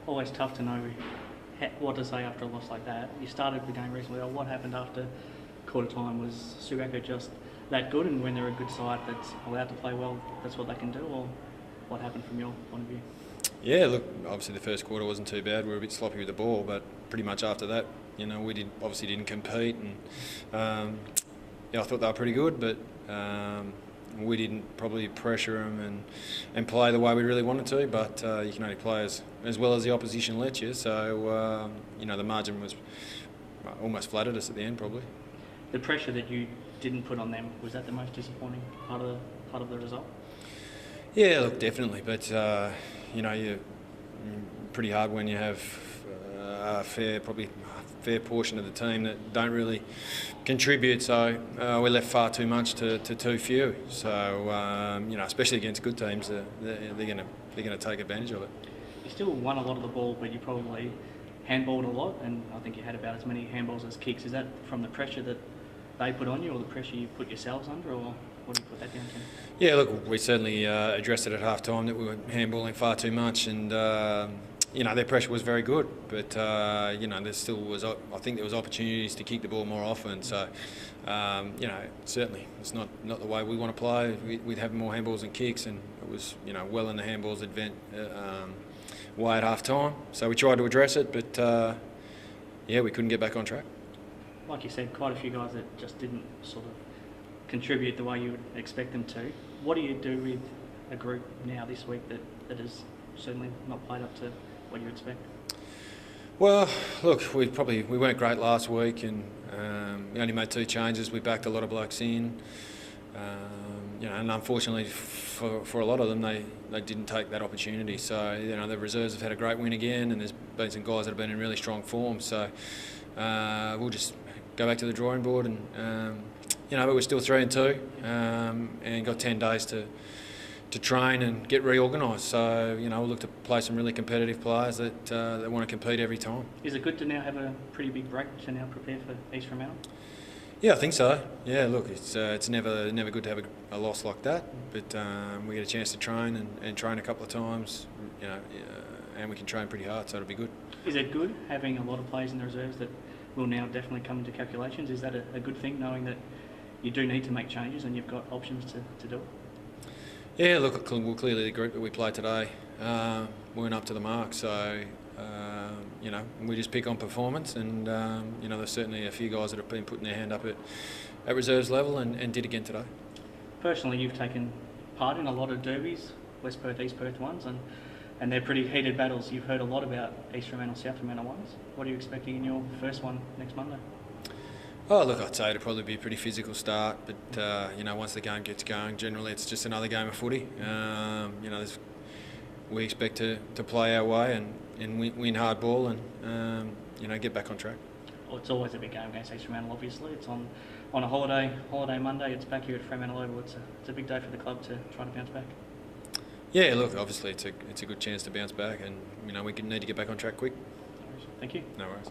always tough to know what to say after a loss like that. You started the game reasonably well. What happened after quarter time? Was Subiaco just that good, and when they're a good side that's allowed to play well, that's what they can do, or what happened from your point of view? Yeah, look, obviously the first quarter wasn't too bad. We were a bit sloppy with the ball, but pretty much after that, we obviously didn't compete, and I thought they were pretty good, but we didn't probably pressure them and play the way we really wanted to. But you can only play as well as the opposition lets you. So the margin was almost flattered us at the end, probably. The pressure that you didn't put on them, was that the most disappointing part of the result? Yeah, look, definitely. But you're pretty hard when you have a fair portion of the team that don't really contribute. So we left far too much to too few. So especially against good teams, they're going to take advantage of it. You still won a lot of the ball, but you probably handballed a lot, and I think you had about as many handballs as kicks. Is that from the pressure that they put on you, or the pressure you put yourselves under, or what do you put that down to? Yeah, look, we certainly addressed it at half time that we were handballing far too much, and their pressure was very good, but there still was. I think there was opportunities to kick the ball more often. So certainly it's not the way we want to play. We'd have more handballs than kicks, and it was well in the handballs way at half time. So we tried to address it, but we couldn't get back on track. Like you said, quite a few guys that just didn't sort of contribute the way you would expect them to. What do you do with a group now this week that has certainly not played up to what you expect? Well, look, we weren't great last week, and we only made 2 changes. We backed a lot of blokes in, and unfortunately for a lot of them, they didn't take that opportunity. So the reserves have had a great win again, and there's been some guys that have been in really strong form. So we'll just go back to the drawing board, and but we're still 3-2, and got 10 days to train and get reorganised. So we'll look to play some really competitive players that want to compete every time. Is it good to now have a pretty big break to now prepare for East Fremantle? Yeah, I think so. Yeah, look, it's never good to have a loss like that, but we get a chance to train and train a couple of times, and we can train pretty hard, so it'll be good. Is it good having a lot of players in the reserves that will now definitely come into calculations? Is that a good thing, knowing that you do need to make changes and you've got options to do it? Yeah, look, clearly the group that we played today weren't up to the mark, so we just pick on performance, and there's certainly a few guys that have been putting their hand up at reserves level and did again today. Personally, you've taken part in a lot of derbies, West Perth, East Perth ones, and they're pretty heated battles. You've heard a lot about East Fremantle, South Fremantle ones. What are you expecting in your first one next Monday? Oh, look, I'd say it'll probably be a pretty physical start, but once the game gets going, generally it's just another game of footy. We expect to play our way and win hard ball and get back on track. Well, it's always a big game against East Fremantle. Obviously, it's on a holiday Monday. It's back here at Fremantle Oval. It's a big day for the club to try to bounce back. Yeah, look, obviously it's a good chance to bounce back, and we need to get back on track quick. Thank you. No worries.